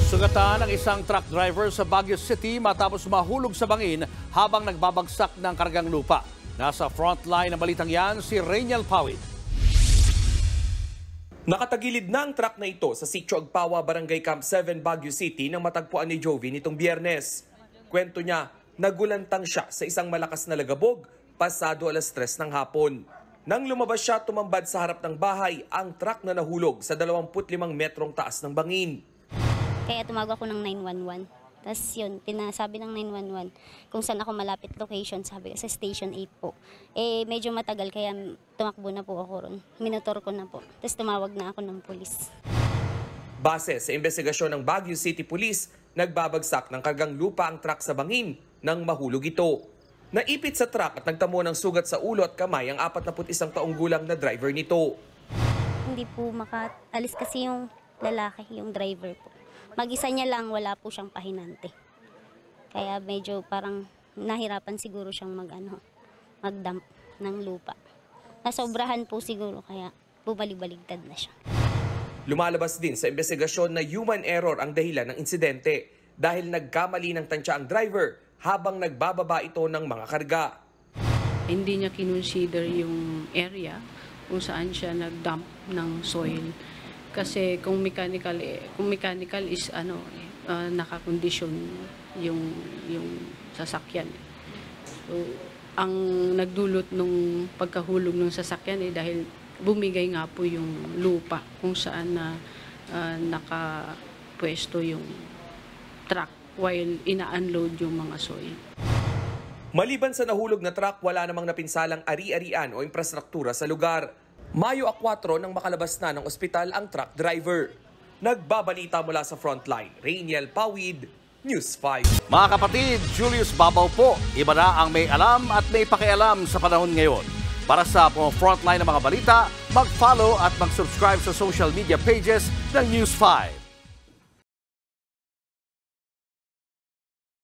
Sugatan ng isang truck driver sa Baguio City matapos mahulog sa bangin habang nagbabagsak ng kargang lupa. Nasa frontline ng balitang yan si Rainiel Pawid. Nakatagilid na ang truck na ito sa Sitio Agpawa, Barangay Camp 7, Baguio City nang matagpuan ni Jovi nitong Biyernes. Kwento niya, nagulantang siya sa isang malakas na lagabog pasado 3:00 ng hapon. Nang lumabas siya, tumambad sa harap ng bahay ang truck na nahulog sa 25 metrong taas ng bangin. Kaya tumawag ako ng 911. Tapos yun, pinasabi ng 911 kung saan ako malapit location, sabi ko sa Station 8 po. Medyo matagal kaya tumakbo na po ako ron. Minotor ko na po. Tapos tumawag na ako ng pulis. Base sa investigasyon ng Baguio City Police, nagbabagsak ng kargang lupa ang truck sa bangin nang mahulog ito. Naipit sa truck at nagtamo ng sugat sa ulo at kamay ang 41 taong gulang na driver nito. Hindi po makaalis kasi yung lalaki, yung driver po. Mag-isa niya lang, wala po siyang pahinante. Kaya medyo parang nahirapan siguro siyang mag-dump ng lupa. Nasobrahan po siguro kaya bumalik-baligtad na siya. Lumalabas din sa investigasyon na human error ang dahilan ng insidente dahil nagkamali ng tansya ang driver habang nagbababa ito ng mga karga. Hindi niya kinonsider yung area kung saan siya nag-dump ng soil. Kasi kung mechanical is nakakondisyon yung sasakyan. So, ang nagdulot nung pagkahulog ng sasakyan dahil bumigay nga po yung lupa kung saan nakapwesto yung truck while ina-unload yung mga soil. Maliban sa nahulog na truck, wala namang napinsalang ari-arian o infrastruktura sa lugar. Mayo 4 nang makalabas na ng ospital ang truck driver. Nagbabalita mula sa frontline, Rainiel Pawid, News 5. Mga kapatid, Julius Babaw po. Iba na ang may alam at may pakialam sa panahon ngayon. Para sa frontline ng mga balita, mag-follow at mag-subscribe sa social media pages ng News 5.